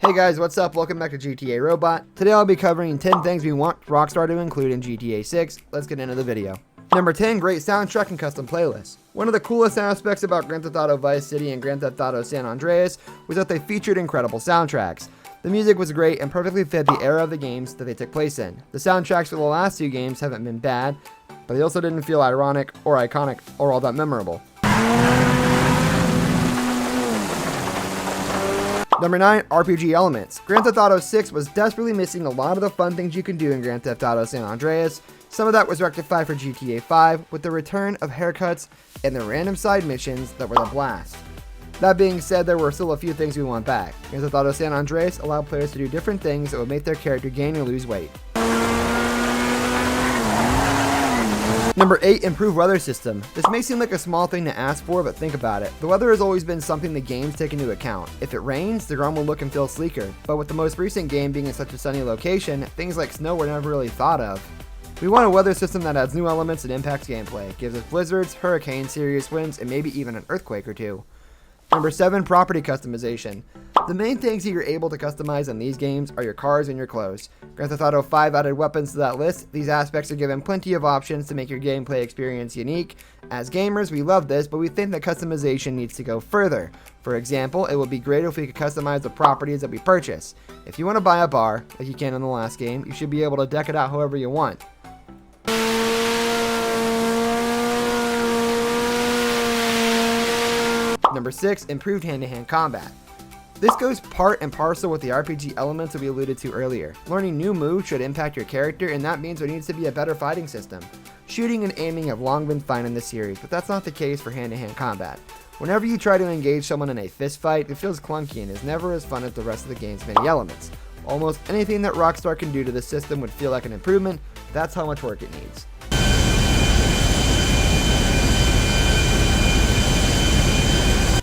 Hey guys, what's up? Welcome back to GTA Robot. Today I'll be covering 10 things we want Rockstar to include in GTA 6. Let's get into the video. Number 10, great soundtrack and custom playlists. One of the coolest aspects about Grand Theft Auto Vice City and Grand Theft Auto San Andreas was that they featured incredible soundtracks. The music was great and perfectly fit the era of the games that they took place in. The soundtracks for the last two games haven't been bad, but they also didn't feel ironic or iconic or all that memorable. Number 9, RPG elements. Grand Theft Auto 6 was desperately missing a lot of the fun things you can do in Grand Theft Auto San Andreas. Some of that was rectified for GTA 5 with the return of haircuts and the random side missions that were the blast. That being said, there were still a few things we want back. Grand Theft Auto San Andreas allowed players to do different things that would make their character gain or lose weight. Number 8, improved weather system. This may seem like a small thing to ask for, but think about it. The weather has always been something the games take into account. If it rains, the ground will look and feel sleeker, but with the most recent game being in such a sunny location, things like snow were never really thought of. We want a weather system that adds new elements and impacts gameplay, gives us blizzards, hurricanes, serious winds, and maybe even an earthquake or two. Number 7, property customization. The main things that you're able to customize in these games are your cars and your clothes. Grand Theft Auto 5 added weapons to that list. These aspects are given plenty of options to make your gameplay experience unique. As gamers, we love this, but we think that customization needs to go further. For example, it would be great if we could customize the properties that we purchase. If you want to buy a bar, like you can in the last game, you should be able to deck it out however you want. Number 6, improved hand-to-hand combat. This goes part and parcel with the RPG elements that we alluded to earlier. Learning new moves should impact your character, and that means there needs to be a better fighting system. Shooting and aiming have long been fine in this series, but that's not the case for hand-to-hand combat. Whenever you try to engage someone in a fist fight, it feels clunky and is never as fun as the rest of the game's many elements. Almost anything that Rockstar can do to the system would feel like an improvement. That's how much work it needs.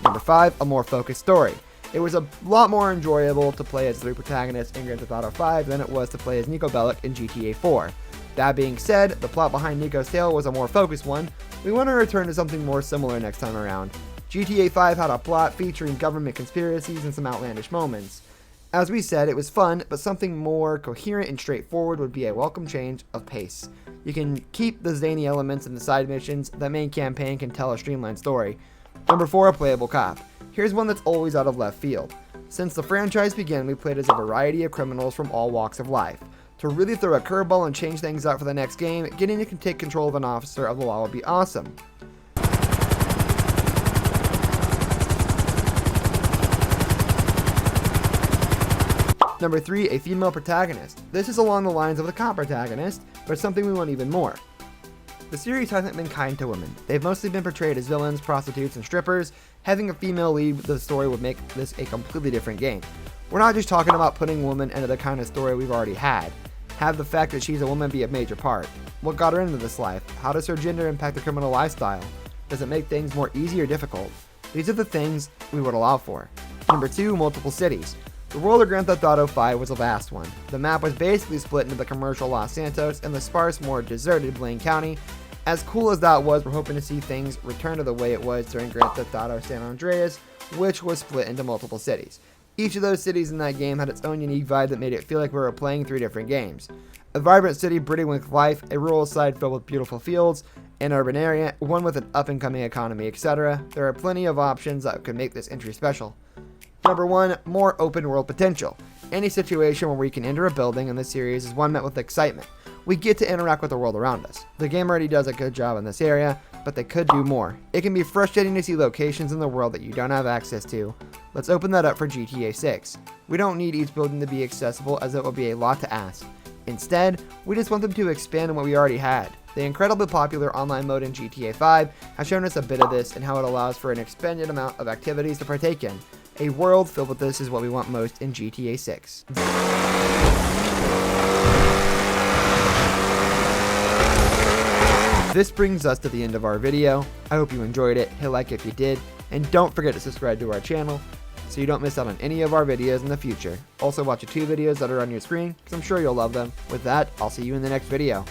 Number 5, a more focused story. It was a lot more enjoyable to play as three protagonists in Grand Theft Auto 5 than it was to play as Niko Bellic in GTA 4. That being said, the plot behind Niko's tale was a more focused one. We want to return to something more similar next time around. GTA 5 had a plot featuring government conspiracies and some outlandish moments. As we said, it was fun, but something more coherent and straightforward would be a welcome change of pace. You can keep the zany elements in the side missions. The main campaign can tell a streamlined story. Number 4, a playable cop. Here's one that's always out of left field. Since the franchise began, we played as a variety of criminals from all walks of life. To really throw a curveball and change things up for the next game, getting to take control of an officer of the law would be awesome. Number 3, a female protagonist. This is along the lines of the cop protagonist, but something we want even more. The series hasn't been kind to women. They've mostly been portrayed as villains, prostitutes, and strippers. Having a female lead the story would make this a completely different game. We're not just talking about putting women into the kind of story we've already had. Have the fact that she's a woman be a major part. What got her into this life? How does her gender impact the criminal lifestyle? Does it make things more easy or difficult? These are the things we would allow for. Number 2, multiple cities. The world of Grand Theft Auto 5 was a vast one. The map was basically split into the commercial Los Santos and the sparse, more deserted Blaine County. As cool as that was, we're hoping to see things return to the way it was during Grand Theft Auto San Andreas, which was split into multiple cities. Each of those cities in that game had its own unique vibe that made it feel like we were playing 3 different games. A vibrant city brimming with life, a rural side filled with beautiful fields, an urban area, one with an up-and-coming economy, etc. There are plenty of options that could make this entry special. Number 1, more open world potential. Any situation where we can enter a building in this series is one met with excitement. We get to interact with the world around us. The game already does a good job in this area, but they could do more. It can be frustrating to see locations in the world that you don't have access to. Let's open that up for GTA 6. We don't need each building to be accessible, as it will be a lot to ask. Instead, we just want them to expand on what we already had. The incredibly popular online mode in GTA 5 has shown us a bit of this and how it allows for an expanded amount of activities to partake in. A world filled with this is what we want most in GTA 6. This brings us to the end of our video. I hope you enjoyed it. Hit like if you did, and don't forget to subscribe to our channel so you don't miss out on any of our videos in the future. Also watch the 2 videos that are on your screen, because I'm sure you'll love them. With that, I'll see you in the next video.